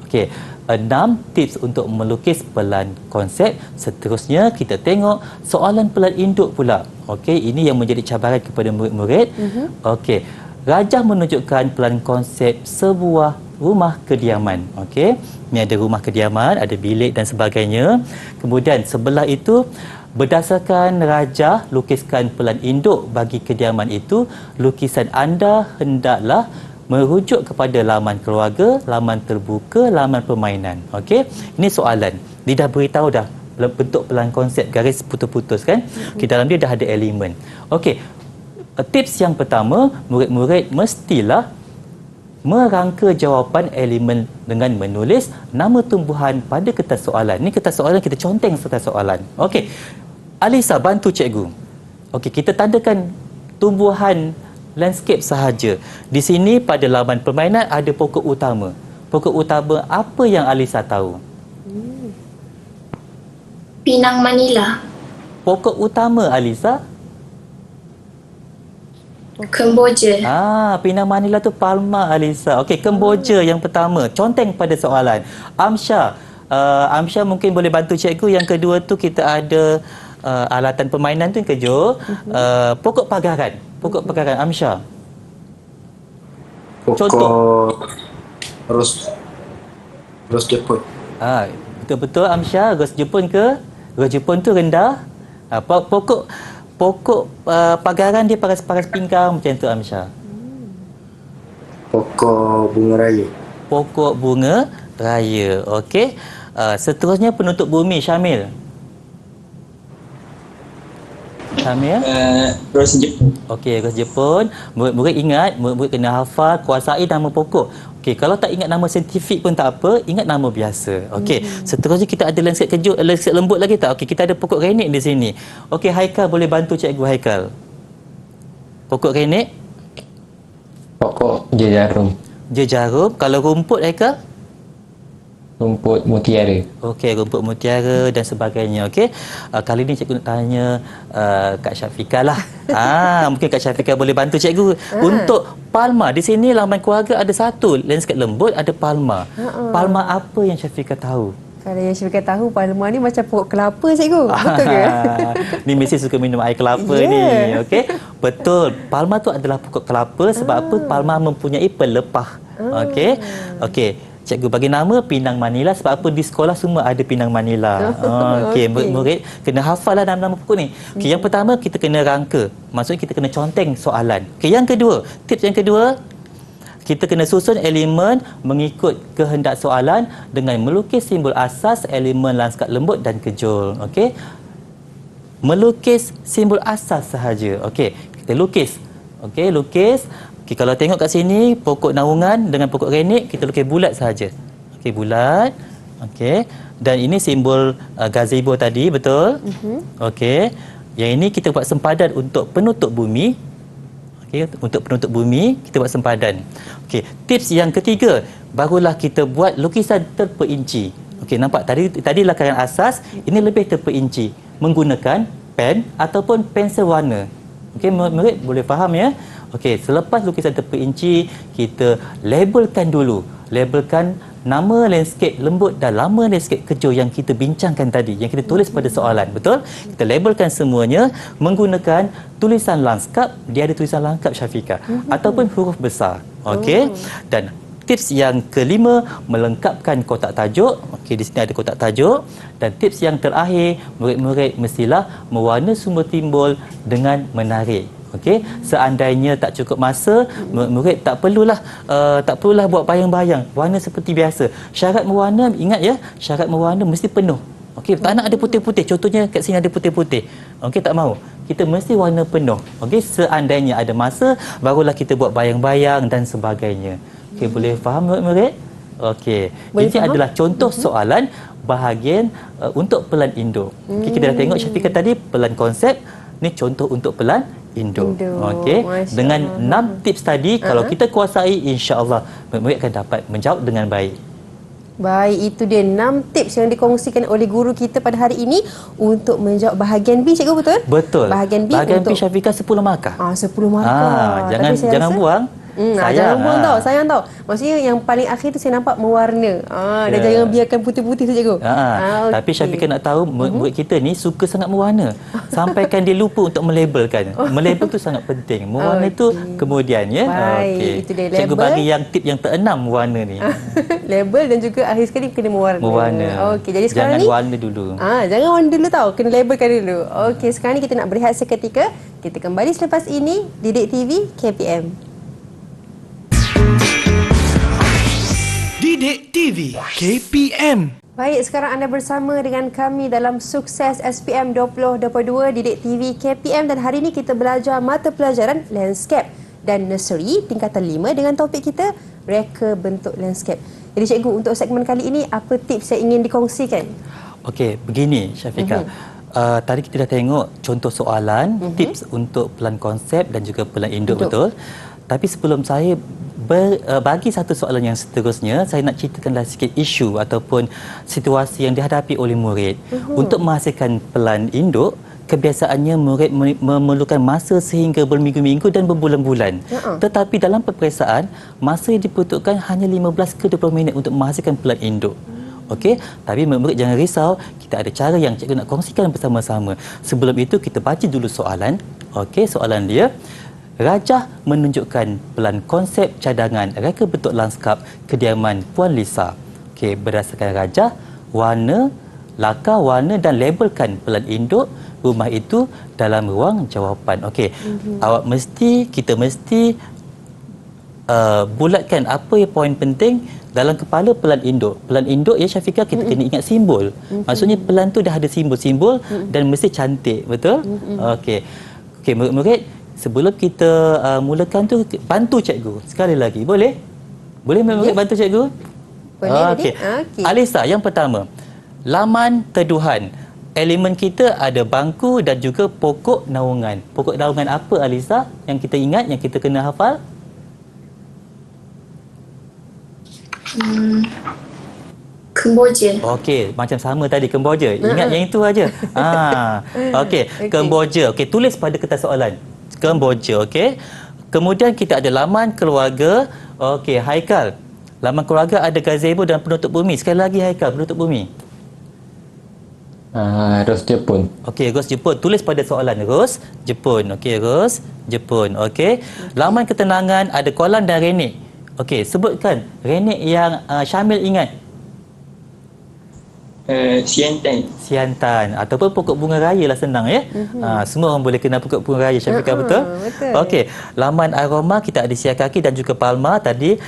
Okey. 6 tips untuk melukis pelan konsep. Seterusnya kita tengok soalan pelan induk pula. Okey, ini yang menjadi cabaran kepada murid-murid. Okey. Rajah menunjukkan pelan konsep sebuah rumah kediaman. Okey. Ini ada rumah kediaman, ada bilik dan sebagainya. Kemudian sebelah itu berdasarkan rajah lukiskan pelan induk bagi kediaman itu, lukisan anda hendaklah merujuk kepada laman keluarga, laman terbuka, laman permainan. Okey, ini soalan. Dia dah beritahu dah bentuk pelan konsep garis putus-putus kan? Okey, dalam dia dah ada elemen. Okey. Tips yang pertama, murid-murid mestilah merangka jawapan elemen dengan menulis nama tumbuhan pada kertas soalan. Ini kertas soalan kita conteng kertas soalan. Okey. Alisa, bantu cikgu. Okey, kita tandakan tumbuhan landscape sahaja. Di sini pada laman permainan ada pokok utama. Pokok utama apa yang Alisa tahu? Pinang Manila. Pokok utama Alisa? Kemboja. Pinang Manila tu palma Alisa. Okey, Kemboja yang pertama. Conteng pada soalan. Amsha, Amsha mungkin boleh bantu cikgu. Yang kedua tu kita ada alatan permainan tu yang kejut. Pokok pagaran. Pokok pagaran Amsha. Contoh. Ros Jepun. Betul-betul Amsha. Ros Jepun ke? Ros Jepun tu rendah. Pokok pagaran dia paras-paras pinggang macam tu Amsha. Pokok bunga raya. Pokok bunga raya. Okey. Seterusnya penutup bumi Syamil. Ros Jepun. Okey, Ros Jepun. Murid-murid ingat, murid-murid kena hafal, kuasai nama pokok. Okey, kalau tak ingat nama saintifik pun tak apa, ingat nama biasa. Okey, seterusnya kita ada landscape kejut, landscape lembut lagi tak? Okey, kita ada pokok renik di sini. Okey, Haikal boleh bantu cikgu Haikal. Pokok renik? Pokok jejarum. Jejarum. Kalau rumput Haikal? Rumput mutiara. Okey, rumput mutiara dan sebagainya. Okey. Kali ni cikgu nak tanya Kak Syafiqah lah. Mungkin Kak Syafiqah boleh bantu cikgu. Untuk palma, di sini laman keluarga ada satu landscape lembut, ada palma. Palma apa yang Syafiqah tahu? Kalau yang Syafiqah tahu, palma ni macam pokok kelapa cikgu. Betul ke? Ni mesti suka minum air kelapa ni. Okey. Betul. Palma tu adalah pokok kelapa sebab apa? Palma mempunyai pelepah. Okey. Okey. Cikgu bagi nama Pinang Manila sebab apa di sekolah semua ada Pinang Manila. Okey, murid-murid kena hafal lah nama pokok ni. Okey, yang pertama kita kena rangka. Maksudnya kita kena conteng soalan. Okey, yang kedua, tips yang kedua, kita kena susun elemen mengikut kehendak soalan dengan melukis simbol asas elemen lanskap lembut dan kejul. Okey. Melukis simbol asas sahaja. Okey, kita lukis. Okey, lukis. Okay, kalau tengok kat sini, pokok naungan dengan pokok renik, kita lukis bulat sahaja. Okey, bulat. Okey. Dan ini simbol gazebo tadi, betul? Okey. Yang ini kita buat sempadan untuk penutup bumi. Okey, untuk penutup bumi, kita buat sempadan. Okey, tips yang ketiga, barulah kita buat lukisan terperinci. Okey, nampak tadi lakaran asas, ini lebih terperinci menggunakan pen ataupun pensel warna. Okey, murid boleh faham ya? Okey, selepas lukisan terperinci, kita labelkan dulu. Labelkan nama landscape lembut dan nama landscape kejul yang kita bincangkan tadi, yang kita tulis pada soalan. Betul? Kita labelkan semuanya menggunakan tulisan lanskap. Dia ada tulisan lanskap Syafiqah. Ataupun huruf besar. Okey? Dan tips yang kelima, melengkapkan kotak tajuk. Okey, di sini ada kotak tajuk. Dan tips yang terakhir, murid-murid mestilah mewarna sumber timbul dengan menarik. Okey, seandainya tak cukup masa, murid tak perlulah buat bayang-bayang, warna seperti biasa. Syarat mewarna, ingat ya, syarat mewarna mesti penuh. Okey, tak nak ada putih-putih. Contohnya kat sini ada putih-putih. Okey, tak mahu. Kita mesti warna penuh. Okey, seandainya ada masa, barulah kita buat bayang-bayang dan sebagainya. Okey, boleh faham murid-murid? Okey, ini adalah contoh soalan bahagian untuk pelan induk. Okey, kita dah tengok Syafiqah tadi pelan konsep. Ni contoh untuk pelan induk. Induk. Okey. Masya Dengan Allah. 6 tips tadi, kalau kita kuasai, insya-Allah murid akan dapat menjawab dengan baik. Baik, itu dia 6 tips yang dikongsikan oleh guru kita pada hari ini untuk menjawab bahagian B, cikgu, betul? Betul. Bahagian B Bahagian untuk B Syafiqah 10 markah. 10 markah. Jangan Tapi saya jangan rasa- buang. Jangan buang tau, sayang tau. Maksudnya yang paling akhir tu saya nampak mewarna. Dan Ya. jangan biarkan putih-putih tu, cikgu. Tapi Syafiqah nak tahu murid kita ni suka sangat mewarna. Sampaikan dia lupa untuk melabelkan. Melabel tu sangat penting. Mewarna tu kemudian ya. Baik, itu dia Cikgu label. bagi yang tip yang keenam warna ni. Label dan juga akhir sekali kena mewarna. Mewarna. Okey, jadi sekarang Jangan ni warna dulu. jangan warna dulu tau, kena labelkan dulu. Okey, sekarang ni kita nak berehat seketika. Kita kembali selepas ini Didik TV KPM. Didik TV KPM. Baik, sekarang anda bersama dengan kami dalam Sukses SPM 2022 Didik TV KPM, dan hari ini kita belajar mata pelajaran Landscape dan Nursery tingkatan 5 dengan topik kita reka bentuk landscape. Jadi cikgu, untuk segmen kali ini apa tips yang ingin dikongsikan? Okey, begini Syafiqah. Tadi kita dah tengok contoh soalan, tips untuk pelan konsep dan juga pelan induk, betul? Tapi sebelum saya bagi satu soalan yang seterusnya, saya nak ceritakanlah sikit isu ataupun situasi yang dihadapi oleh murid. Untuk menghasilkan pelan induk, kebiasaannya murid memerlukan masa sehingga berminggu-minggu dan berbulan-bulan. Tetapi dalam peperiksaan, masa yang diperuntukkan hanya 15 ke 20 minit untuk menghasilkan pelan induk. Okey, tapi murid jangan risau, kita ada cara yang cikgu nak kongsikan bersama-sama. Sebelum itu kita baca dulu soalan. Okey, soalan dia, Rajah menunjukkan pelan konsep cadangan reka bentuk lanskap kediaman Puan Lisa. Okey, berdasarkan rajah, warna, lakar warna dan labelkan pelan induk rumah itu dalam ruang jawapan. Okey, kita mesti bulatkan apa yang poin penting dalam kepala pelan induk. Pelan induk ya Syafiqah, kita kena ingat simbol. Maksudnya pelan tu dah ada simbol-simbol dan mesti cantik, betul? Okey. Okey, murid-murid, sebelum kita mulakan tu, bantu cikgu sekali lagi. Boleh? Boleh murid bantu cikgu? Boleh. Okey. Okey. Alisa, yang pertama, laman teduhan. Elemen kita ada bangku dan juga pokok naungan. Pokok naungan apa Alisa yang kita ingat, yang kita kena hafal? Kemboja. Okey, macam sama tadi, kemboja. Ingat yang itu aja. Okey, kemboja. Okey, tulis pada kertas soalan. Kemboja, okey. Kemudian kita ada laman keluarga. Okey, Haikal. Laman keluarga ada gazebo dan penutup bumi. Sekali lagi Haikal, penutup bumi. Ros Jepun. Okey, Ros Jepun. Tulis pada soalan. Ros Jepun. Okey, Ros Jepun. Okey. Laman ketenangan ada kolam dan renek. Okey, sebutkan renek yang Syamil ingat. Siantan ataupun pokok bunga raya lah, senang ya. Semua orang boleh kenal pokok bunga raya, Syafiqah, betul? Betul. Okey, laman aroma kita ada siakaki dan juga palma tadi.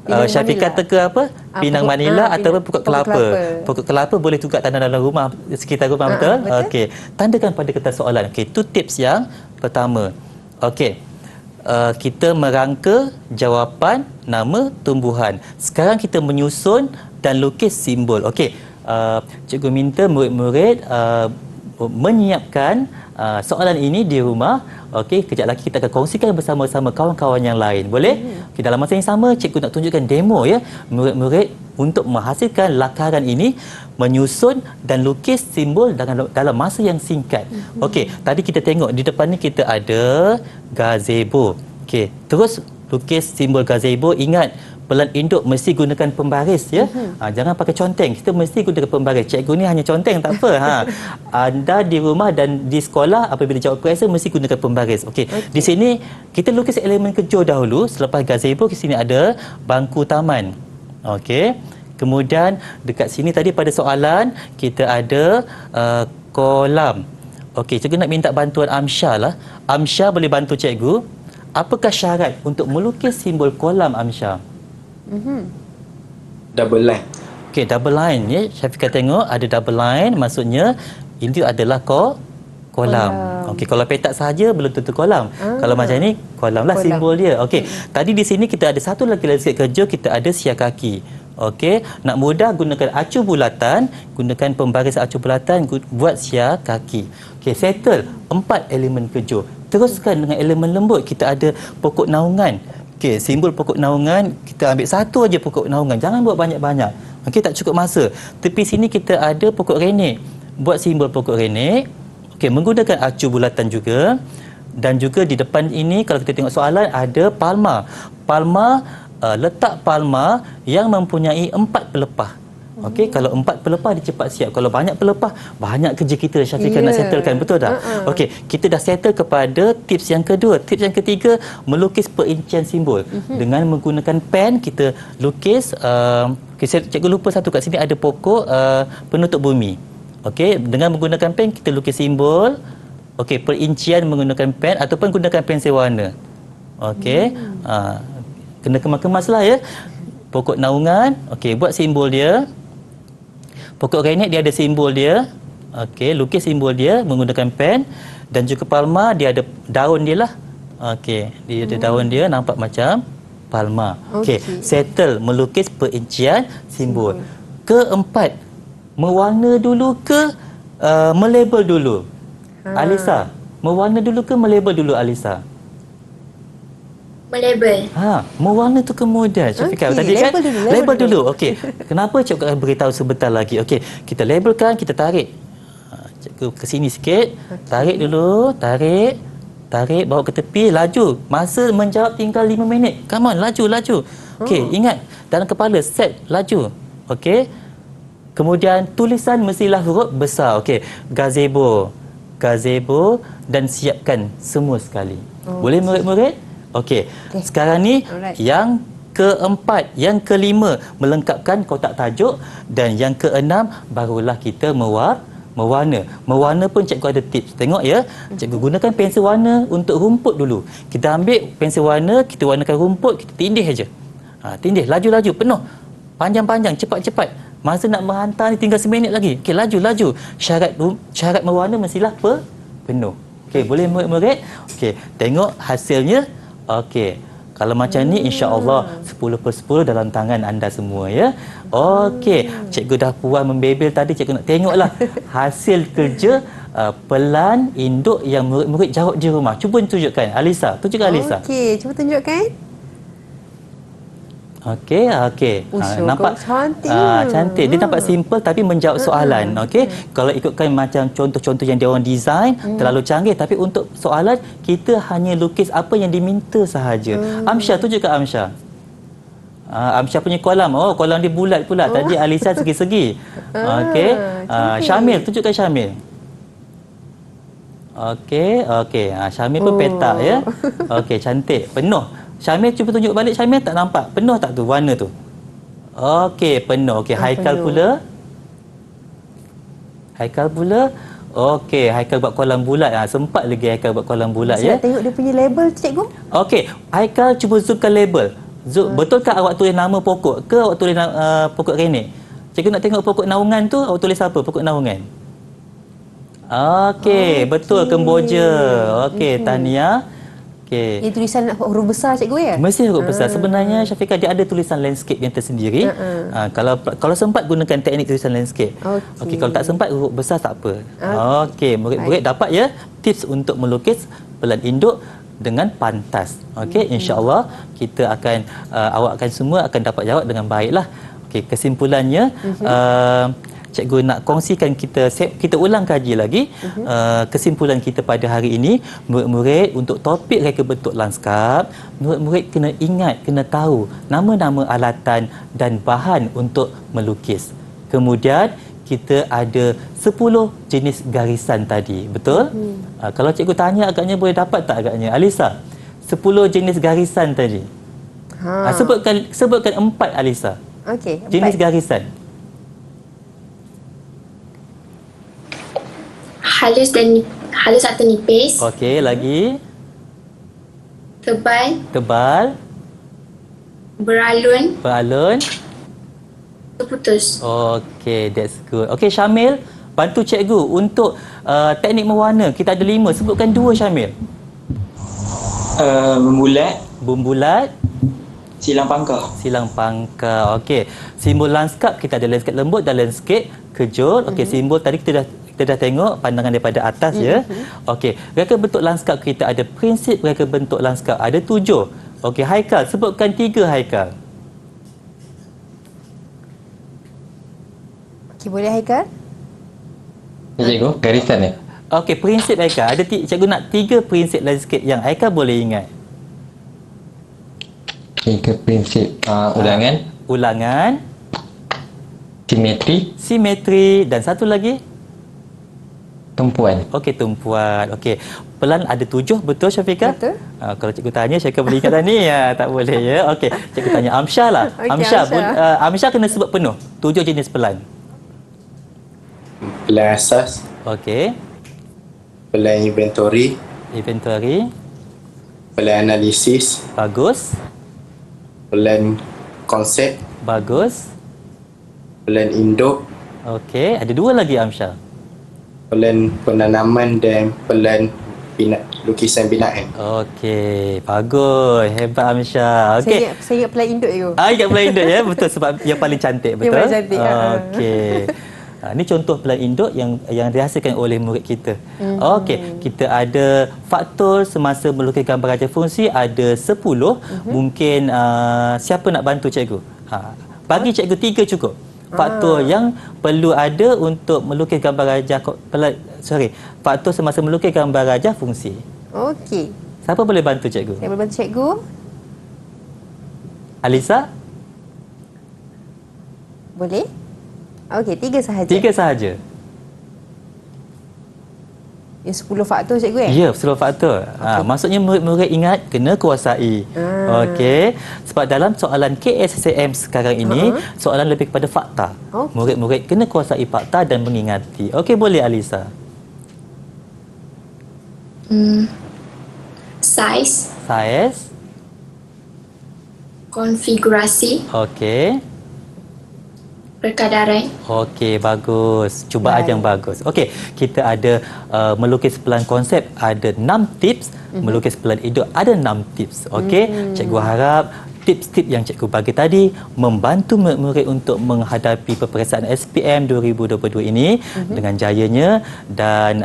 Syafiqah teka apa? Pinang Manila ataupun pokok kelapa. Pokok kelapa boleh juga tanam dalam rumah, sekitar rumah, betul? Okey, tandakan pada kertas soalan. Okey, itu tips yang pertama. Okey. Kita merangka jawapan nama tumbuhan. Sekarang kita menyusun dan lukis simbol. Okey. Cikgu minta murid-murid menyiapkan soalan ini di rumah. Okey, kejap lagi kita akan kongsikan bersama-sama kawan-kawan yang lain. Boleh? Okey, dalam masa yang sama cikgu nak tunjukkan demo ya. Murid-murid untuk menghasilkan lakaran ini menyusun dan lukis simbol dalam masa yang singkat. Okey, tadi kita tengok di depan ni kita ada gazebo. Okey, terus lukis simbol gazebo. Ingat, pelan induk mesti gunakan pembaris ya. Jangan pakai conteng. Kita mesti gunakan pembaris. Cikgu ni hanya conteng tak apa. Anda di rumah dan di sekolah apabila jawab kuasa mesti gunakan pembaris. Okey. Di sini kita lukis elemen kejur dahulu. Selepas gazebo, di sini ada bangku taman. Okey. Kemudian dekat sini tadi pada soalan kita ada kolam. Okey, cikgu nak minta bantuan Amsyah lah. Amsyah boleh bantu cikgu. Apakah syarat untuk melukis simbol kolam, Amsyah? Double line. Okey, double line ya. Syafiqah tengok ada double line, maksudnya ini adalah kolam. Okey, kalau petak saja belum tentu kolam. Kalau macam ni, kolam lah simbol dia. Okey, tadi di sini kita ada satu lagi landscape kerja, kita ada siakaki. Okey, nak mudah gunakan acu bulatan, gunakan pembaris acu bulatan buat siar kaki. Okey, settle 4 elemen kejut. Teruskan dengan elemen lembut. Kita ada pokok naungan. Okey, simbol pokok naungan, kita ambil satu aja pokok naungan. Jangan buat banyak-banyak. Okey, tak cukup masa. Tepi sini kita ada pokok renek. Buat simbol pokok renek. Okey, menggunakan acu bulatan juga. Dan juga di depan ini kalau kita tengok soalan ada palma. Letak palma yang mempunyai 4 pelepah. Okey, kalau 4 pelepah dia cepat siap. Kalau banyak pelepah, banyak kerja kita Syafiqah nak settlekan, betul tak? Okey, kita dah settle kepada tips yang kedua. Tips yang ketiga, melukis perincian simbol. Dengan menggunakan pen kita lukis cikgu lupa satu kat sini ada pokok penutup bumi. Okey, dengan menggunakan pen kita lukis simbol. Okey, perincian menggunakan pen ataupun gunakan pensel warna. Okey. Kena kemas-kemas lah ya. Pokok naungan, okey, buat simbol dia. Pokok renek dia ada simbol dia. Okey, lukis simbol dia menggunakan pen. Dan juga palma dia ada daun dia lah. Okey, dia ada daun dia nampak macam palma. Okey, settle melukis perincian simbol. Keempat, mewarna dulu ke melabel dulu? Alisa, mewarna dulu ke melabel dulu Alisa? Melabel. Mewarna tu kemudian. Syafiqah tadi kan label dulu. Okey. Kenapa cikgu akan beritahu sebentar lagi. Okey, kita labelkan, kita tarik. Cikgu ke sini sikit. Tarik dulu, tarik, bawa ke tepi, laju. Masa menjawab tinggal 5 minit. Come on, laju. Okey, ingat dalam kepala set laju. Okey. Kemudian tulisan mestilah huruf besar. Okey, gazebo dan siapkan semua sekali. Boleh murid-murid? Okey. Sekarang ni yang keempat, yang kelima melengkapkan kotak tajuk dan yang keenam barulah kita mewarna. Mewarna pun cikgu ada tips. Tengok ya. Cikgu gunakan pensel warna untuk rumput dulu. Kita ambil pensel warna, kita warnakan rumput, kita tindih aja. Tindih laju-laju penuh. Panjang-panjang, cepat-cepat. Masa nak menghantar ni tinggal 1 minit lagi. Okey, laju-laju. Syarat mewarna mestilah penuh. Okey, boleh murid-murid? Okey, tengok hasilnya. Okey, kalau macam ni insya-Allah 10/10 dalam tangan anda semua ya. Okey, cikgu dah puas membebel tadi, cikgu nak tengoklah hasil kerja pelan induk yang murid-murid jawab di rumah. Cuba tunjukkan Alisa, Alisa. Okey, cuba tunjukkan. Okey. Nampak cantik. Dia nampak simple tapi menjawab soalan. Okey. Kalau ikutkan macam contoh-contoh yang dia orang design terlalu canggih, tapi untuk soalan kita hanya lukis apa yang diminta sahaja. Amsyah, tunjukkan Amsyah. Amsyah punya kolam. Kolam dia bulat pula. Tadi Alisa segi-segi. Okey. Syamil, tunjukkan Syamil. Okey. Syamil pun petak ya. Okey, cantik. Penuh. Syamil, cuba tunjuk balik. Syamil, tak nampak penuh tak tu warna tu? Okey, penuh. Okey, Haikal pula. Okey, Haikal buat kolam bulat. Sempat lagi Haikal buat kolam bulat ya. Saya tengok dia punya label cikgu. Okey, Haikal cuba zoomkan label. Betulkah awak tulis nama pokok ke awak tulis pokok renek? Cikgu nak tengok pokok naungan tu, awak tulis apa pokok naungan? Okey, betul, Kemboja. Okey, Tania. Okey. Ini tulisan huruf besar cikgu ya? Mesti huruf besar. Sebenarnya Syafiqah dia ada tulisan landscape yang tersendiri. Kalau sempat gunakan teknik tulisan landscape. Okey, kalau tak sempat huruf besar tak apa. Okey, murid-murid dapat ya tips untuk melukis pelan induk dengan pantas. Okey, insya-Allah kita akan awak akan semua akan dapat jawab dengan baiklah. Okey, kesimpulannya cikgu nak kongsikan kita ulang kaji lagi kesimpulan kita pada hari ini. Murid-murid untuk topik reka bentuk lanskap, murid-murid kena ingat, kena tahu nama-nama alatan dan bahan untuk melukis. Kemudian kita ada 10 jenis garisan tadi, betul? Kalau cikgu tanya agaknya boleh dapat tak agaknya? Alisa, 10 jenis garisan tadi. Sebutkan 4 Alisa. Okey, 4 jenis garisan. halus atau nipis. Okey, lagi. Tebal. Beralun. Terputus. Okey, that's good. Okey, Syamil, bantu cikgu untuk teknik mewarna. Kita ada 5. Sebutkan 2 Syamil. Membulat. Membulat. Silang pangkah. Silang pangkah. Okey. Simbol lanskap kita ada landscape lembut dan landscape kejul. Okey, simbol tadi kita dah tengok pandangan daripada atas ya. Okey, reka bentuk lanskap kita ada prinsip reka bentuk lanskap ada 7. Okey, Haikal sebutkan 3 Haikal. Okey, boleh Haikal? Ya, cikgu, garisan ya? Okey, prinsip Haikal ada cikgu nak 3 prinsip landscape yang Haikal boleh ingat. 3 prinsip ulangan, Ulangan, simetri, simetri dan satu lagi. tumpuan. Okey, tumpuan. Okey. Pelan ada 7, betul Syafiqah? Betul. Kalau cikgu tanya, Syafiqah boleh ingat tadi? Ya, tak boleh ya. Okey, cikgu tanya Amsyah lah. Okey, Amsyah, Amsyah. Amsyah kena sebut penuh. 7 jenis pelan. Pelan asas, Okey. pelan inventory, Inventory. pelan analisis, Bagus. pelan konsep, Bagus. pelan induk, Okey, ada 2 lagi Amsyah. pelan penanaman dan pelan lukisan binaan. Okey, bagus. Hebat Amsyah. Okey. Saya ingat pelan induk je. Ingat pelan induk ya, betul sebab yang paling cantik, betul? paling cantik, Okey. Ini contoh pelan induk yang dihasilkan oleh murid kita. Okey, kita ada faktor semasa melukis gambar raja fungsi ada 10. Mungkin siapa nak bantu cikgu? Bagi cikgu 3 cukup. Faktor yang perlu ada untuk melukis gambar raja faktor semasa melukis gambar raja fungsi. Okey. Siapa boleh bantu cikgu? Saya boleh bantu cikgu. Alisa? Boleh? Okey, 3 sahaja. 3 sahaja. Yang 10 faktor cikgu Ya, 10 faktor. Maksudnya murid-murid ingat kena kuasai. Okey. Sebab dalam soalan KSSM sekarang ini, soalan lebih kepada fakta. Okey. Murid-murid kena kuasai fakta dan mengingati. Okey, boleh Alisa? Size, Saiz. konfigurasi, Okey. perkadaran, Okey, bagus. Cubaan yang bagus. Okey, kita ada melukis pelan konsep ada 6 tips, melukis pelan induk ada 6 tips. Okey, cikgu harap tips-tips yang cikgu bagi tadi membantu murid-murid untuk menghadapi peperiksaan SPM 2022 ini dengan jayanya dan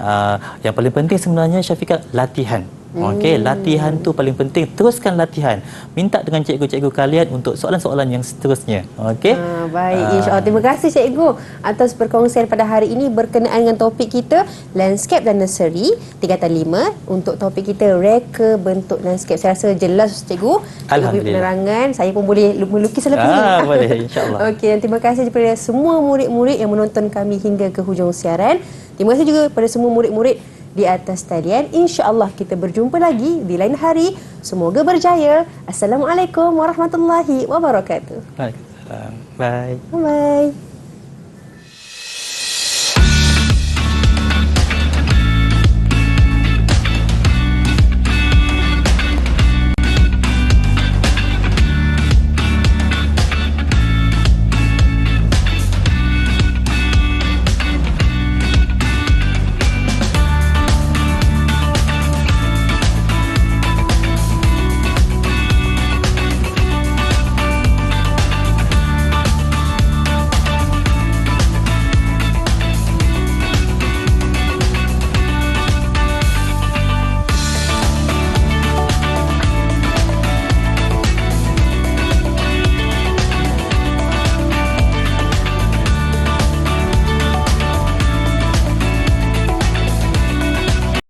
yang paling penting sebenarnya Syafiqah latihan. Okey, latihan tu paling penting. Teruskan latihan. Minta dengan cikgu-cikgu kalian untuk soalan-soalan yang seterusnya. Okey? Baik, insya-Allah. Terima kasih cikgu atas perkongsian pada hari ini berkenaan dengan topik kita landscape dan nursery 3x5 untuk topik kita reka bentuk landscape. Saya rasa jelas cikgu. Alhamdulillah. Penerangan, saya pun boleh melukis selepas ini. Boleh, insya-Allah. Okey, dan terima kasih kepada semua murid-murid yang menonton kami hingga ke hujung siaran. Terima kasih juga kepada semua murid-murid di atas talian. InsyaAllah kita berjumpa lagi di lain hari. Semoga berjaya. Assalamualaikum warahmatullahi wabarakatuh. Waalaikumsalam. Bye. Bye-bye.